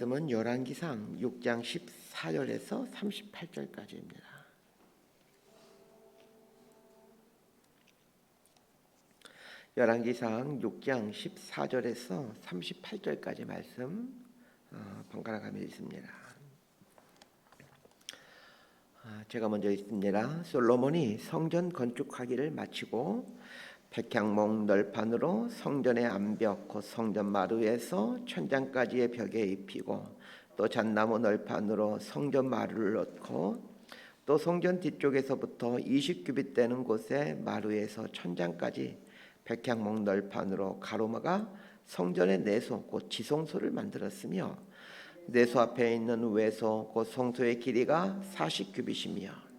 말씀은 열왕기상 6장 14절에서 38절까지입니다. 열왕기상 6장 14절에서 38절까지 말씀 번갈아 가며 있습니다. 제가 먼저 읽습니다. 솔로몬이 성전 건축하기를 마치고 백향목 널판으로 성전의 암벽 곧 성전 마루에서 천장까지의 벽에 입히고 또 잣나무 널판으로 성전 마루를 넣고 또 성전 뒤쪽에서부터 20규빗 되는 곳에 마루에서 천장까지 백향목 널판으로 가로막아 성전의 내소 곧 지성소를 만들었으며 내소 앞에 있는 외소 곧 성소의 길이가 40규빗이며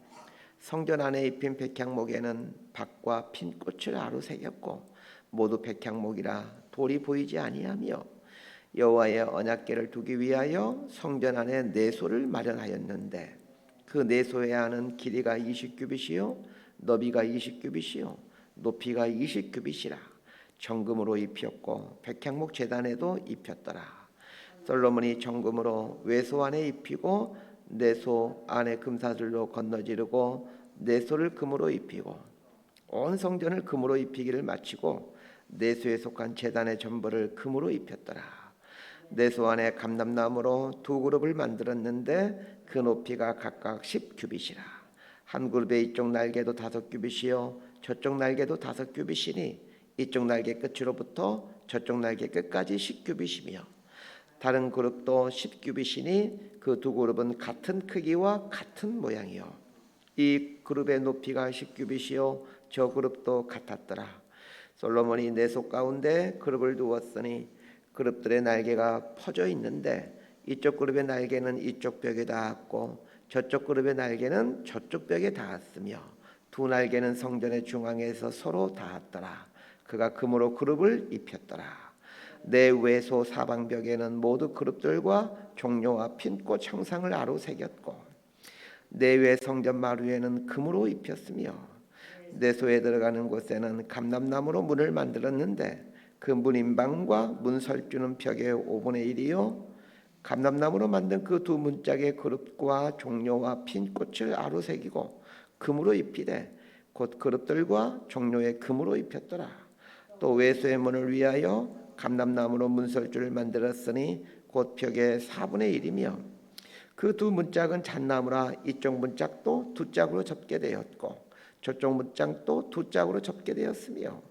성전 안에 입힌 백향목에는 박과 핀 꽃을 아로 새겼고 모두 백향목이라 돌이 보이지 아니하며 여호와의 언약궤를 두기 위하여 성전 안에 내소를 마련하였는데 그 내소의 안은 길이가 20규빗이요 너비가 20규빗이요 높이가 20규빗이라 정금으로 입혔고 백향목 제단에도 입혔더라. 솔로몬이 정금으로 외소 안에 입히고 내소 안에 금사슬로 건너지르고 내소를 금으로 입히고 온 성전을 금으로 입히기를 마치고 내소에 속한 제단의 전부를 금으로 입혔더라. 내소 안에 감람나무로 두 그룹을 만들었는데 그 높이가 각각 10규빗이라. 한 그룹의 이쪽 날개도 5규빗이요 저쪽 날개도 5규빗이니 이쪽 날개 끝으로부터 저쪽 날개 끝까지 10규빗이며 다른 그룹도 10규빗이니 그 두 그룹은 같은 크기와 같은 모양이요 이 그룹의 높이가 10규빗이요 저 그룹도 같았더라. 솔로몬이 내소 가운데 그룹을 두었으니 그룹들의 날개가 퍼져 있는데 이쪽 그룹의 날개는 이쪽 벽에 닿았고 저쪽 그룹의 날개는 저쪽 벽에 닿았으며 두 날개는 성전의 중앙에서 서로 닿았더라. 그가 금으로 그룹을 입혔더라. 내 외소 사방벽에는 모두 그룹들과 종려와 핀꽃 형상을 아로 새겼고 내외 성전 마루에는 금으로 입혔으며 내소에 들어가는 곳에는 감람나무로 문을 만들었는데 그 문인방과 문설주는 벽의 5분의 1이요 감람나무로 만든 그 두 문짝의 그룹과 종려와 핀꽃을 아로 새기고 금으로 입히되 곧 그룹들과 종려에 금으로 입혔더라. 또 외소의 문을 위하여 감람나무로 문설주를 만들었으니 곧 벽의 4분의 1이며 그 두 문짝은 잣나무라 이쪽 문짝도 두 짝으로 접게 되었고 저쪽 문짝도 두 짝으로 접게 되었으며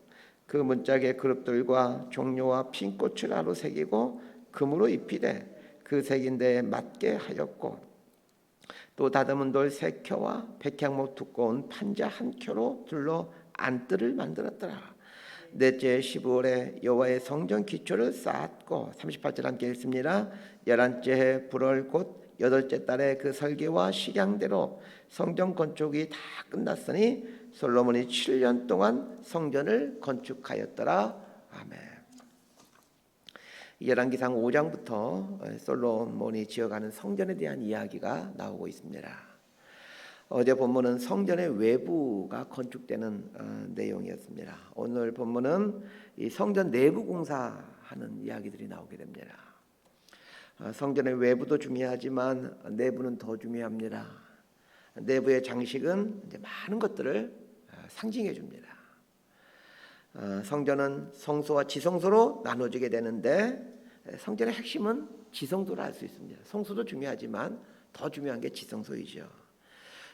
그 문짝의 그룹들과 종려와 핀꽃을 아로 새기고 금으로 입히되 그 새긴 데에 맞게 하였고 또 다듬은 돌 3켜와 백향목 두꺼운 판자 1켜로 둘러 안뜰을 만들었더라. 넷째 15월에 여호와의 성전 기초를 쌓았고 38절 함께 읽습니다. 11째 해 불월 곧 8째 달에 그 설계와 식양대로 성전 건축이 다 끝났으니 솔로몬이 7년 동안 성전을 건축하였더라. 아멘. 열왕기상 5장부터 솔로몬이 지어가는 성전에 대한 이야기가 나오고 있습니다. 어제 본문은 성전의 외부가 건축되는 내용이었습니다. 오늘 본문은 이 성전 내부 공사하는 이야기들이 나오게 됩니다. 성전의 외부도 중요하지만 내부는 더 중요합니다. 내부의 장식은 이제 많은 것들을 상징해 줍니다. 성전은 성소와 지성소로 나눠지게 되는데 성전의 핵심은 지성소라 할 수 있습니다. 성소도 중요하지만 더 중요한 게 지성소이죠.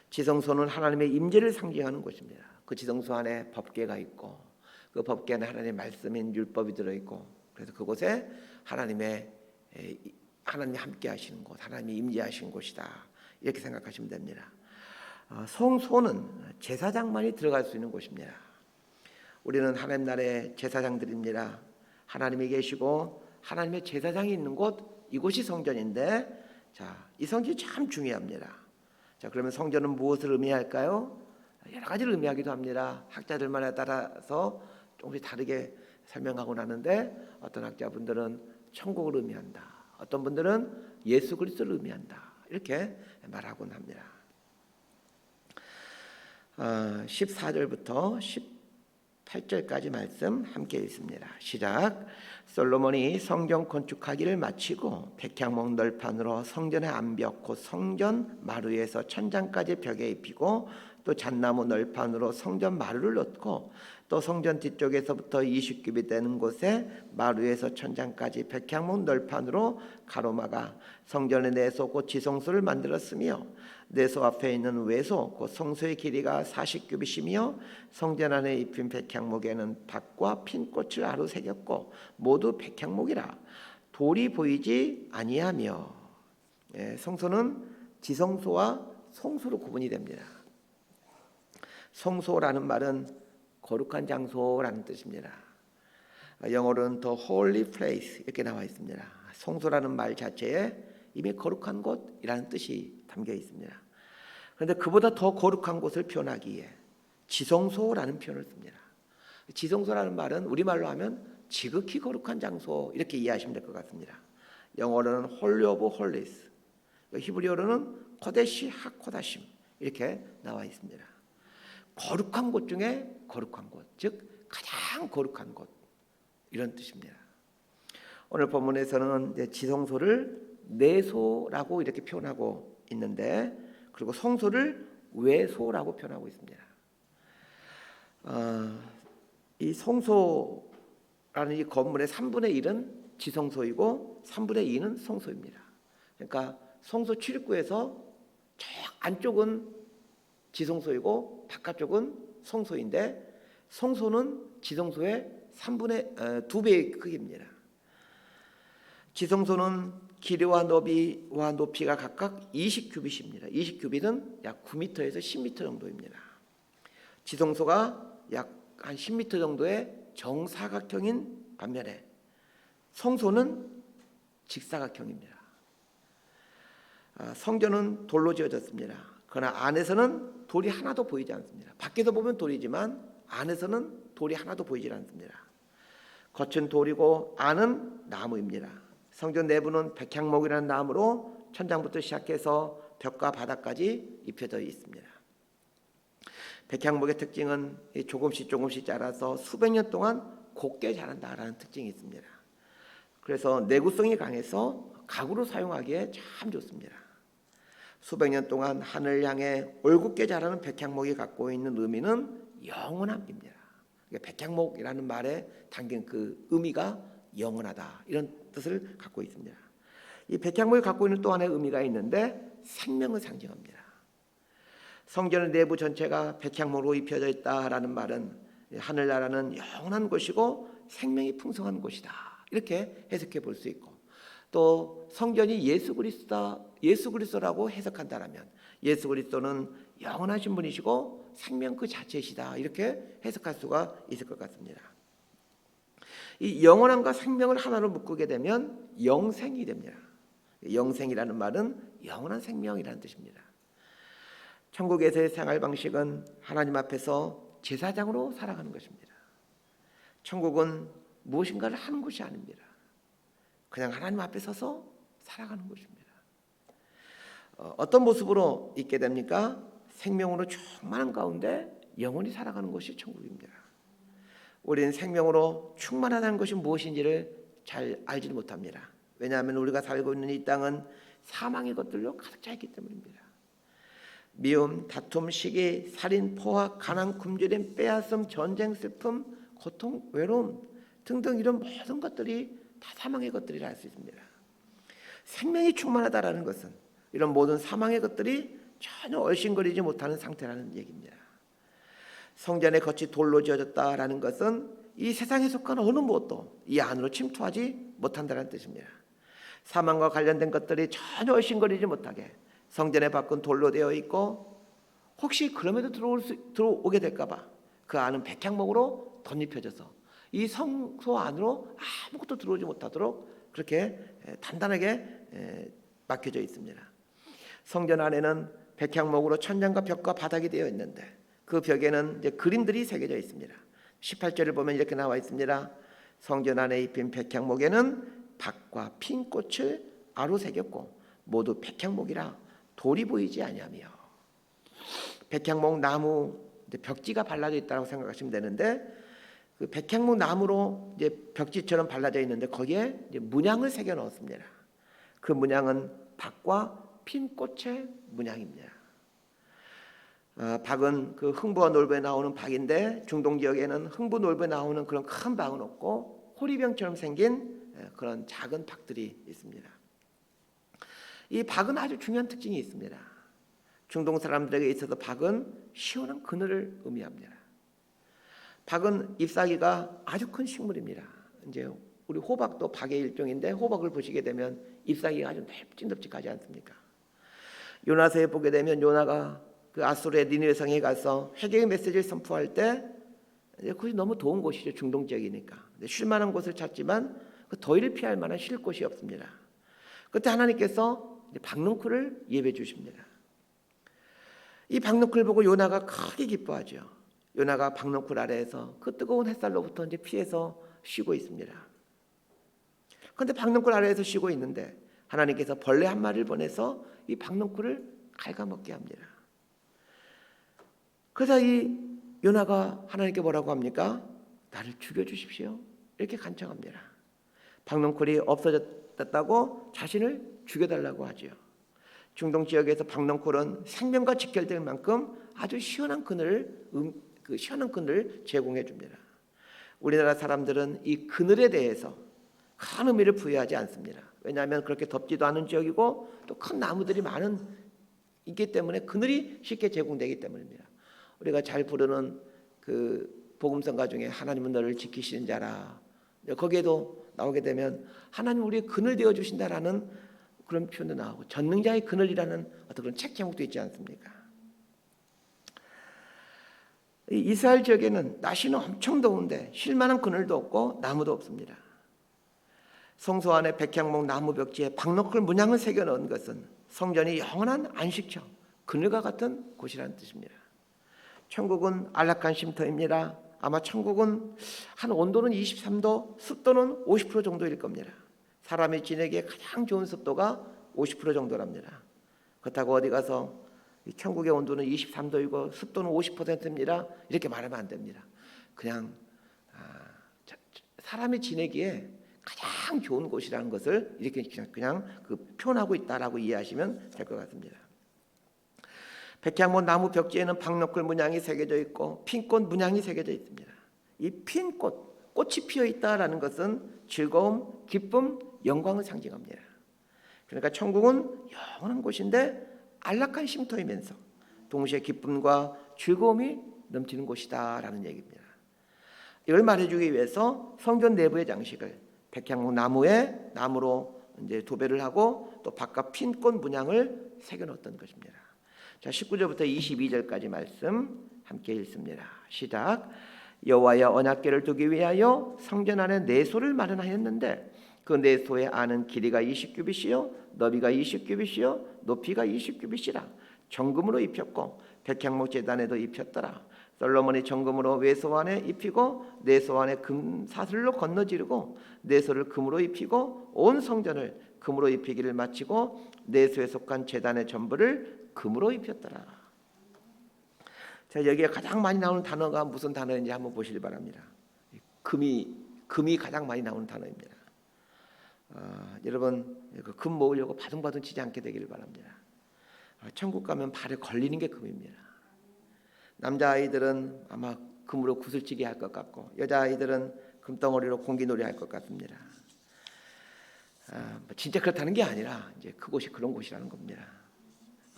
지성소는 하나님의 임재를 상징하는 곳입니다. 그 지성소 안에 법궤가 있고 그 법궤 안에 하나님의 말씀인 율법이 들어있고 그래서 그곳에 하나님이 함께 하시는 곳, 하나님이 임재하시는 곳이다. 이렇게 생각하시면 됩니다. 성소는 제사장만이 들어갈 수 있는 곳입니다. 우리는 하나님 나라의 제사장들입니다. 하나님이 계시고 하나님의 제사장이 있는 곳, 이곳이 성전인데 이 성전이 참 중요합니다. 그러면 성전은 무엇을 의미할까요? 여러 가지를 의미하기도 합니다. 학자들마다 따라서 조금씩 다르게 설명하고 나는데 어떤 학자분들은 천국을 의미한다. 어떤 분들은 예수 그리스도를 의미한다. 이렇게 말하곤 합니다. 14절부터 8절까지 말씀 함께 읽습니다. 시작. 솔로몬이 성전 건축하기를 마치고 백향목 널판으로 성전의 암벽 곧 성전 마루에서 천장까지 벽에 입히고 또 잣나무 널판으로 성전 마루를 넣고 또 성전 뒤쪽에서부터 20규빗 되는 곳에 마루에서 천장까지 백향목 널판으로 가로막아 성전의 내소 곧 지성소를 만들었으며 내소 앞에 있는 외소 곧 성소의 길이가 40규빗이며 성전 안에 입힌 백향목에는 박과 핀 꽃을 아로 새겼고 모두 백향목이라 돌이 보이지 아니하며. 성소는 지성소와 성소로 구분이 됩니다. 성소라는 말은 거룩한 장소라는 뜻입니다. 영어로는 the holy place 이렇게 나와 있습니다. 성소라는 말 자체에 이미 거룩한 곳이라는 뜻이 담겨 있습니다. 그런데 그보다 더 거룩한 곳을 표현하기 위해 지성소라는 표현을 씁니다. 지성소라는 말은 우리말로 하면 지극히 거룩한 장소 이렇게 이해하시면 될 것 같습니다. 영어로는 Holy of Holies, 히브리어로는 코데시 하코다심 이렇게 나와 있습니다. 거룩한 곳 중에 거룩한 곳, 즉 가장 거룩한 곳 이런 뜻입니다. 오늘 본문에서는 이제 지성소를 내소라고 이렇게 표현하고 있는데, 그리고 성소를 외소라고 표현하고 있습니다. 이 성소라는 이 건물의 3분의 1은 지성소이고 3분의 2는 성소입니다. 그러니까 성소 출입구에서 저 안쪽은 지성소이고 바깥쪽은 성소인데, 성소는 지성소의 2배의 크기입니다. 지성소는 길이와 너비와 높이가 각각 20규빗입니다. 20규빗은 약 9m에서 10m 정도입니다. 지성소가 약 한 10m 정도의 정사각형인 반면에 성소는 직사각형입니다. 성전은 돌로 지어졌습니다. 그러나 안에서는 돌이 하나도 보이지 않습니다. 밖에서 보면 돌이지만 안에서는 돌이 하나도 보이지 않습니다. 겉은 돌이고 안은 나무입니다. 성전 내부는 백향목이라는 나무로 천장부터 시작해서 벽과 바닥까지 입혀져 있습니다. 백향목의 특징은 조금씩 자라서 수백 년 동안 곱게 자란다라는 특징이 있습니다. 그래서 내구성이 강해서 가구로 사용하기에 참 좋습니다. 수백 년 동안 하늘 향해 올곧게 자라는 백향목이 갖고 있는 의미는 영원함입니다. 백향목이라는 말에 담긴 그 의미가 영원하다 이런 뜻을 갖고 있습니다. 이 백향목이 갖고 있는 또 하나의 의미가 있는데 생명을 상징합니다. 성전의 내부 전체가 백향목으로 입혀져 있다라는 말은 하늘나라는 영원한 곳이고 생명이 풍성한 곳이다 이렇게 해석해 볼 수 있고, 또 성전이 예수 그리스도라고 해석한다라면 예수 그리스도는 영원하신 분이시고 생명 그 자체이시다 이렇게 해석할 수가 있을 것 같습니다. 이 영원함과 생명을 하나로 묶게 되면 영생이 됩니다. 영생이라는 말은 영원한 생명이라는 뜻입니다. 천국에서의 생활 방식은 하나님 앞에서 제사장으로 살아가는 것입니다. 천국은 무엇인가를 하는 것이 아닙니다. 그냥 하나님 앞에 서서 살아가는 것입니다. 어떤 모습으로 있게 됩니까? 생명으로 충만한 가운데 영원히 살아가는 것이 천국입니다. 우리는 생명으로 충만하다는 것이 무엇인지를 잘 알지 못합니다. 왜냐하면 우리가 살고 있는 이 땅은 사망의 것들로 가득 차 있기 때문입니다. 미움, 다툼, 시기, 살인, 포화, 가난, 굶주림, 빼앗음, 전쟁, 슬픔, 고통, 외로움 등등 이런 모든 것들이 다 사망의 것들이라 할 수 있습니다. 생명이 충만하다라는 것은 이런 모든 사망의 것들이 전혀 얼씬거리지 못하는 상태라는 얘기입니다. 성전의 겉이 돌로 지어졌다라는 것은 이 세상에 속한 어느 무엇도 이 안으로 침투하지 못한다는 뜻입니다. 사망과 관련된 것들이 전혀 얼씬거리지 못하게 성전의 밖은 돌로 되어 있고, 혹시 그럼에도 들어오게 될까봐 그 안은 백향목으로 덧입혀져서 이 성소 안으로 아무것도 들어오지 못하도록 그렇게 단단하게 막혀져 있습니다. 성전 안에는 백향목으로 천장과 벽과 바닥이 되어 있는데 그 벽에는 이제 그림들이 새겨져 있습니다. 18절을 보면 이렇게 나와 있습니다. 성전 안에 입힌 백향목에는 박과 핀 꽃을 아로 새겼고 모두 백향목이라 돌이 보이지 아니하며. 백향목 나무 벽지가 발라져 있다고 생각하시면 되는데, 그 백향목 나무로 이제 벽지처럼 발라져 있는데 거기에 이제 문양을 새겨 넣었습니다. 그 문양은 박과 핀 꽃의 문양입니다. 박은 그 흥부와 놀부에 나오는 박인데 중동 지역에는 흥부 놀부에 나오는 그런 큰 박은 없고 호리병처럼 생긴 그런 작은 박들이 있습니다. 이 박은 아주 중요한 특징이 있습니다. 중동 사람들에게 있어서 박은 시원한 그늘을 의미합니다. 박은 잎사귀가 아주 큰 식물입니다. 이제 우리 호박도 박의 일종인데 호박을 보시게 되면 잎사귀가 아주 넓직넓직하지 않습니까? 요나서에 보게 되면 요나가 그 아수르의 니느웨 성에 가서 회개의 메시지를 선포할 때 그것이 너무 더운 곳이죠. 중동 지역이니까. 쉴 만한 곳을 찾지만 그 더위를 피할 만한 쉴 곳이 없습니다. 그때 하나님께서 박넝쿨을 예배해 주십니다. 이 박넝쿨을 보고 요나가 크게 기뻐하죠. 요나가 박넝쿨 아래에서 그 뜨거운 햇살로부터 이제 피해서 쉬고 있습니다. 그런데 박넝쿨 아래에서 쉬고 있는데 하나님께서 벌레 한 마리를 보내서 이 박넝쿨을 갉아먹게 합니다. 그래서 이 요나가 하나님께 뭐라고 합니까? 나를 죽여주십시오. 이렇게 간청합니다. 박넝쿨이 없어졌다고 자신을 죽여달라고 하죠. 중동 지역에서 박넝쿨은 생명과 직결될 만큼 아주 시원한 그늘을 제공해 줍니다. 우리나라 사람들은 이 그늘에 대해서 큰 의미를 부여하지 않습니다. 왜냐하면 그렇게 덥지도 않은 지역이고 또 큰 나무들이 있기 때문에 그늘이 쉽게 제공되기 때문입니다. 우리가 잘 부르는 그 복음성가 중에 하나님은 너를 지키시는 자라, 거기에도 나오게 되면 하나님 우리의 그늘 되어 주신다라는 그런 표현도 나오고 전능자의 그늘이라는 어떤 그런 책 제목도 있지 않습니까? 이스라엘 지역에는 날씨는 엄청 더운데 쉴 만한 그늘도 없고 나무도 없습니다. 성소 안에 백향목 나무 벽지에 박너클 문양을 새겨 넣은 것은 성전이 영원한 안식처, 그늘과 같은 곳이라는 뜻입니다. 천국은 안락한 쉼터입니다. 아마 천국은 한 온도는 23도, 습도는 50% 정도일 겁니다. 사람이 지내기에 가장 좋은 습도가 50% 정도랍니다. 그렇다고 어디 가서 천국의 온도는 23도이고 습도는 50%입니다. 이렇게 말하면 안 됩니다. 그냥 사람이 지내기에 가장 좋은 곳이라는 것을 이렇게 그냥 표현하고 있다라고 이해하시면 될 것 같습니다. 백향목 나무 벽지에는 박너클 문양이 새겨져 있고 핀꽃 문양이 새겨져 있습니다. 이 핀꽃, 꽃이 피어 있다라는 것은 즐거움, 기쁨, 영광을 상징합니다. 그러니까 천국은 영원한 곳인데 안락한 쉼터이면서 동시에 기쁨과 즐거움이 넘치는 곳이다라는 얘기입니다. 이걸 말해주기 위해서 성전 내부의 장식을 백향목 나무로 이제 도배를 하고 또 바깥 핀꽃 문양을 새겨 넣었던 것입니다. 자, 19절부터 22절까지 말씀 함께 읽습니다. 시작. 여호와의 언약궤를 두기 위하여 성전 안에 내소를 마련하였는데 그 내소의 안은 길이가 20규빗이요 너비가 20규빗이요 높이가 20규빗이라 정금으로 입혔고 백향목 제단에도 입혔더라. 솔로몬이 정금으로 외소 안에 입히고 내소 안에 금 사슬로 건너지르고 내소를 금으로 입히고 온 성전을 금으로 입히기를 마치고 내소에 속한 제단의 전부를 금으로 입혔더라. 자, 여기에 가장 많이 나오는 단어가 무슨 단어인지 한번 보시기 바랍니다. 금이 가장 많이 나오는 단어입니다. 여러분 금 모으려고 바둥바둥 치지 않게 되기를 바랍니다. 천국 가면 발에 걸리는 게 금입니다. 남자아이들은 아마 금으로 구슬치기 할 것 같고 여자아이들은 금덩어리로 공기놀이 할 것 같습니다. 진짜 그렇다는 게 아니라 이제 그곳이 그런 곳이라는 겁니다.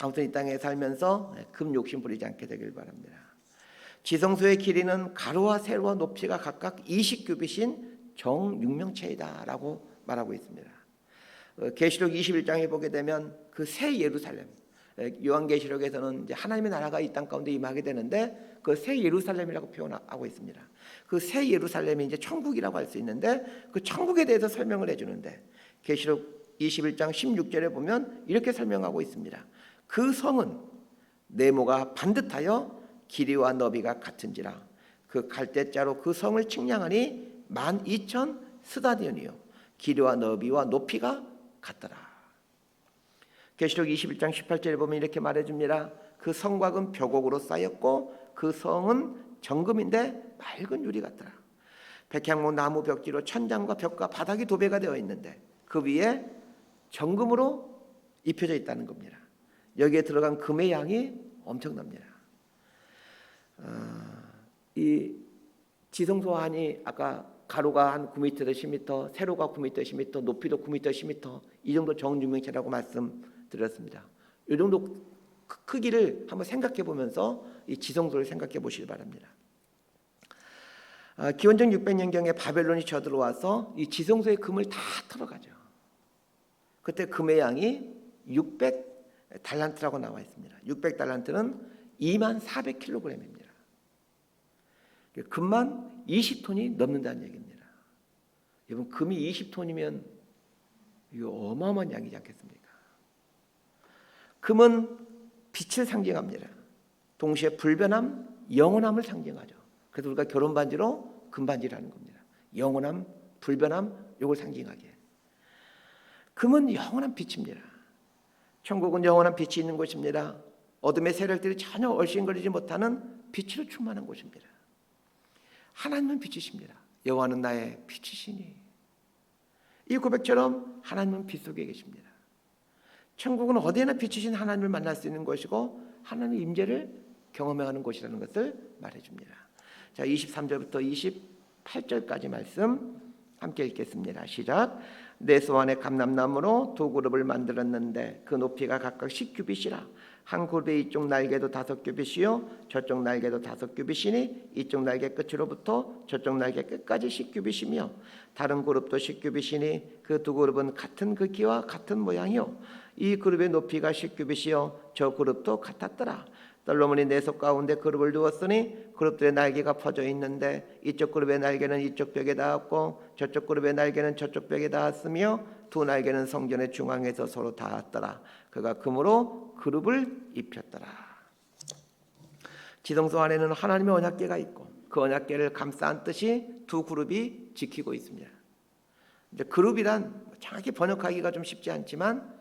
아무튼 이 땅에 살면서 금 욕심 부리지 않게 되길 바랍니다. 지성소의 길이는 가로와 세로와 높이가 각각 20규빗인 정육명체이다라고 말하고 있습니다. 계시록 21장에 보게 되면 그 새 예루살렘, 요한계시록에서는 이제 하나님의 나라가 이 땅 가운데 임하게 되는데 그 새 예루살렘이라고 표현하고 있습니다. 그 새 예루살렘이 이제 천국이라고 할 수 있는데 그 천국에 대해서 설명을 해주는데 계시록 21장 16절에 보면 이렇게 설명하고 있습니다. 그 성은 네모가 반듯하여 길이와 너비가 같은지라 그 갈대자로 그 성을 측량하니 12,000 스다디온이요 길이와 너비와 높이가 같더라. 계시록 21장 18절에 보면 이렇게 말해줍니다. 그 성곽은 벼곡으로 쌓였고 그 성은 정금인데 맑은 유리 같더라. 백향목 나무 벽지로 천장과 벽과 바닥이 도배가 되어 있는데 그 위에 정금으로 입혀져 있다는 겁니다. 여기에 들어간 금의 양이 엄청납니다. 이 지성소안이 아까 가로가 한 9m, 10m, 세로가 9m, 10m, 높이도 9m, 10m 이 정도 정육면체라고 말씀드렸습니다. 이 정도 크기를 한번 생각해 보면서 이 지성소를 생각해 보시기 바랍니다. 기원전 600년경에 바벨론이 쳐들어와서 이 지성소의 금을 다 털어가죠. 그때 금의 양이 600달란트라고 나와 있습니다. 600달란트는 24,400kg입니다. 금만 20톤이 넘는다는 얘기입니다. 여러분, 금이 20톤이면 이거 어마어마한 양이지 않겠습니까? 금은 빛을 상징합니다. 동시에 불변함, 영원함을 상징하죠. 그래서 우리가 결혼 반지로 금반지를 하는 겁니다. 영원함, 불변함, 이걸 상징하게. 금은 영원한 빛입니다. 천국은 영원한 빛이 있는 곳입니다. 어둠의 세력들이 전혀 얼씬거리지 못하는 빛으로 충만한 곳입니다. 하나님은 빛이십니다. 여호와는 나의 빛이시니. 이 고백처럼 하나님은 빛 속에 계십니다. 천국은 어디에나 빛이신 하나님을 만날 수 있는 곳이고 하나님의 임재를 경험하는 곳이라는 것을 말해줍니다. 자, 23절부터 28절까지 말씀 함께 읽겠습니다. 시작. 내 소안에 감람나무로 두 그룹을 만들었는데 그 높이가 각각 10규빗이라. 한 그룹의 이쪽 날개도 5규빗이요 저쪽 날개도 5규빗이니 이쪽 날개 끝으로부터 저쪽 날개 끝까지 10규빗이며 다른 그룹도 10규빗이니 그 두 그룹은 같은 크기와 같은 모양이요 이 그룹의 높이가 10규빗이요 저 그룹도 같았더라. 솔로몬이 내 속 가운데 그룹을 두었으니 그룹들의 날개가 퍼져 있는데 이쪽 그룹의 날개는 이쪽 벽에 닿았고 저쪽 그룹의 날개는 저쪽 벽에 닿았으며 두 날개는 성전의 중앙에서 서로 닿았더라. 그가 금으로 그룹을 입혔더라. 지성소 안에는 하나님의 언약궤가 있고 그 언약궤를 감싸 안듯이 두 그룹이 지키고 있습니다. 이제 그룹이란 정확히 번역하기가 좀 쉽지 않지만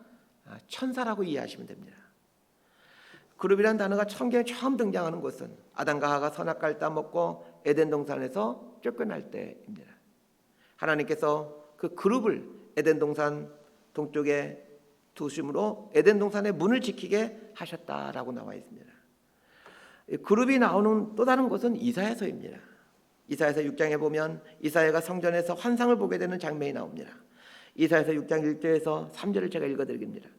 천사라고 이해하시면 됩니다. 그룹이란 단어가 성경에 처음 등장하는 것은 아담과 하와가 선악과를 따먹고 에덴 동산에서 쫓겨날 때입니다. 하나님께서 그 그룹을 에덴 동산 동쪽에 두심으로 에덴 동산의 문을 지키게 하셨다라고 나와 있습니다. 그룹이 나오는 또 다른 것은 이사야서입니다. 이사야서 6장에 보면 이사야가 성전에서 환상을 보게 되는 장면이 나옵니다. 이사야서 6장 1절에서 3절을 제가 읽어드리겠습니다.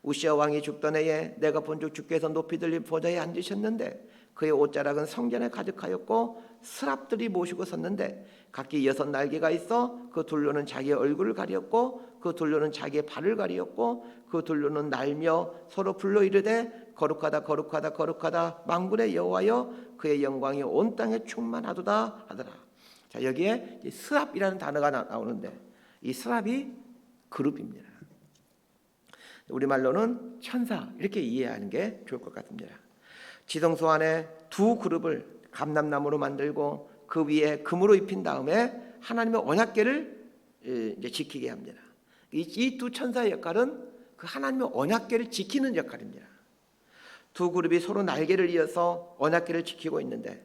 우시아 왕이 죽던 해에 내가 본즉 주께서 높이 들린 보좌에 앉으셨는데 그의 옷자락은 성전에 가득하였고 스랍들이 모시고 섰는데 각기 6 날개가 있어 그 둘로는 자기의 얼굴을 가리었고 그 둘로는 자기의 발을 가리었고 그 둘로는 날며 서로 불러 이르되 거룩하다 거룩하다 거룩하다 만군의 여호와여 그의 영광이 온 땅에 충만하도다 하더라. 자, 여기에 스랍이라는 단어가 나오는데 이 스랍이 그룹입니다. 우리말로는 천사 이렇게 이해하는 게 좋을 것 같습니다. 지성소 안에 두 그룹을 감람나무로 만들고 그 위에 금으로 입힌 다음에 하나님의 언약궤를 이제 지키게 합니다. 이 두 천사의 역할은 그 하나님의 언약궤를 지키는 역할입니다. 두 그룹이 서로 날개를 이어서 언약궤를 지키고 있는데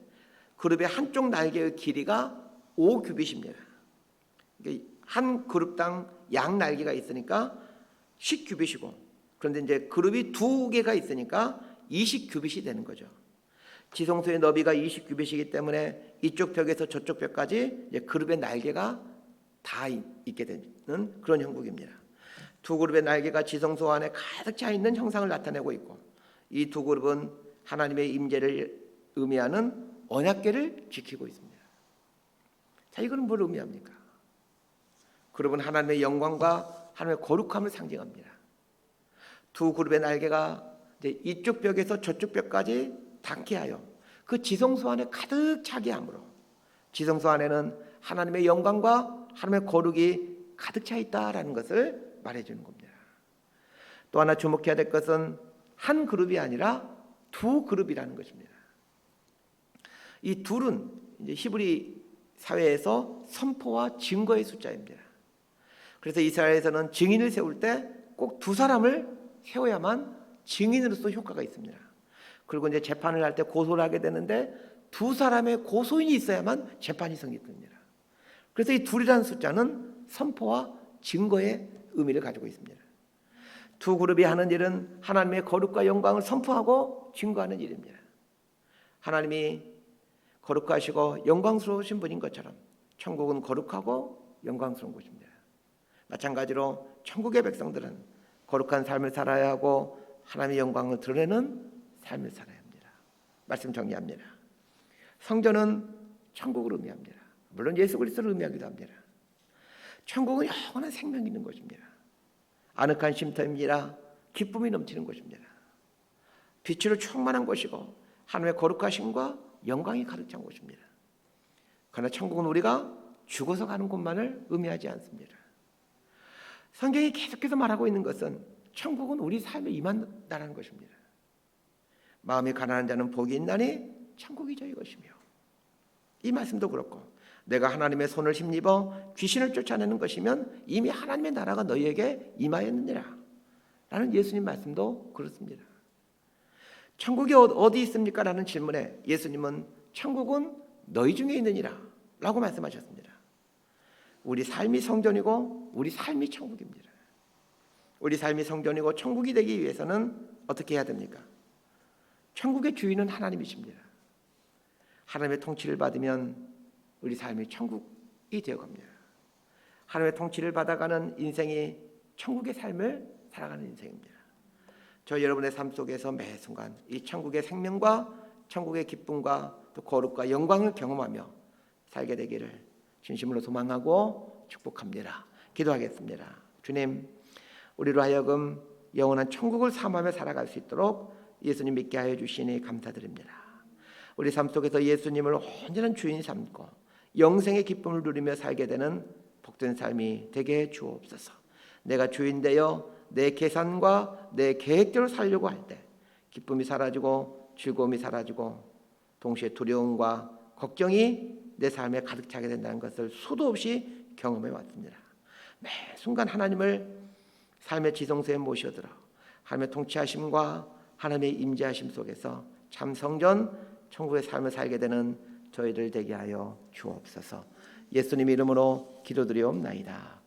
그룹의 한쪽 날개의 길이가 5규빗입니다. 한 그룹당 양 날개가 있으니까 10규빗이고 그런데 이제 그룹이 두 개가 있으니까 20규빗이 되는 거죠. 지성소의 너비가 20규빗이기 때문에 이쪽 벽에서 저쪽 벽까지 이제 그룹의 날개가 다 있게 되는 그런 형국입니다. 두 그룹의 날개가 지성소 안에 가득 차 있는 형상을 나타내고 있고 이 두 그룹은 하나님의 임재를 의미하는 언약궤를 지키고 있습니다. 자, 이거는 뭘 의미합니까? 그룹은 하나님의 영광과 하나님의 거룩함을 상징합니다. 두 그룹의 날개가 이제 이쪽 벽에서 저쪽 벽까지 닿게 하여 그 지성소 안에 가득 차게 함으로 지성소 안에는 하나님의 영광과 하나님의 거룩이 가득 차 있다라는 것을 말해주는 겁니다. 또 하나 주목해야 될 것은 한 그룹이 아니라 두 그룹이라는 것입니다. 이 둘은 이제 히브리 사회에서 선포와 증거의 숫자입니다. 그래서 이스라엘에서는 증인을 세울 때 꼭 두 사람을 세워야만 증인으로서 효과가 있습니다. 그리고 이제 재판을 할 때 고소를 하게 되는데 두 사람의 고소인이 있어야만 재판이 성립됩니다. 그래서 이 둘이라는 숫자는 선포와 증거의 의미를 가지고 있습니다. 두 그룹이 하는 일은 하나님의 거룩과 영광을 선포하고 증거하는 일입니다. 하나님이 거룩하시고 영광스러우신 분인 것처럼 천국은 거룩하고 영광스러운 곳입니다. 마찬가지로 천국의 백성들은 거룩한 삶을 살아야 하고 하나님의 영광을 드러내는 삶을 살아야 합니다. 말씀 정리합니다. 성전은 천국을 의미합니다. 물론 예수 그리스도를 의미하기도 합니다. 천국은 영원한 생명이 있는 곳입니다. 아늑한 쉼터입니다. 기쁨이 넘치는 곳입니다. 빛으로 충만한 곳이고 하나님의 거룩하심과 영광이 가득 찬 곳입니다. 그러나 천국은 우리가 죽어서 가는 곳만을 의미하지 않습니다. 성경이 계속해서 말하고 있는 것은 천국은 우리 삶에 임한다는 것입니다. 마음이 가난한 자는 복이 있나니 천국이 저희 것이며, 이 말씀도 그렇고 내가 하나님의 손을 힘입어 귀신을 쫓아내는 것이면 이미 하나님의 나라가 너희에게 임하였느니라 라는 예수님 말씀도 그렇습니다. 천국이 어디 있습니까? 라는 질문에 예수님은 천국은 너희 중에 있느니라 라고 말씀하셨습니다. 우리 삶이 성전이고 우리 삶이 천국입니다. 우리 삶이 성전이고 천국이 되기 위해서는 어떻게 해야 됩니까? 천국의 주인은 하나님이십니다. 하나님의 통치를 받으면 우리 삶이 천국이 되어갑니다. 하나님의 통치를 받아가는 인생이 천국의 삶을 살아가는 인생입니다. 저 여러분의 삶 속에서 매 순간 이 천국의 생명과 천국의 기쁨과 또 거룩과 영광을 경험하며 살게 되기를 진심으로 소망하고 축복합니다. 기도하겠습니다. 주님, 우리로 하여금 영원한 천국을 사모하며 살아갈 수 있도록 예수님 믿게 하여 주시니 감사드립니다. 우리 삶 속에서 예수님을 온전한 주인 삼고 영생의 기쁨을 누리며 살게 되는 복된 삶이 되게 주옵소서. 내가 주인 되어 내 계산과 내 계획대로 살려고 할 때 기쁨이 사라지고 즐거움이 사라지고 동시에 두려움과 걱정이 내 삶에 가득 차게 된다는 것을 수도 없이 경험해 왔습니다. 매 순간 하나님을 삶의 지성소에 모셔들어 하나님의 통치하심과 하나님의 임재하심 속에서 참 성전 천국의 삶을 살게 되는 저희들 되게 하여 주옵소서. 예수님 이름으로 기도드리옵나이다.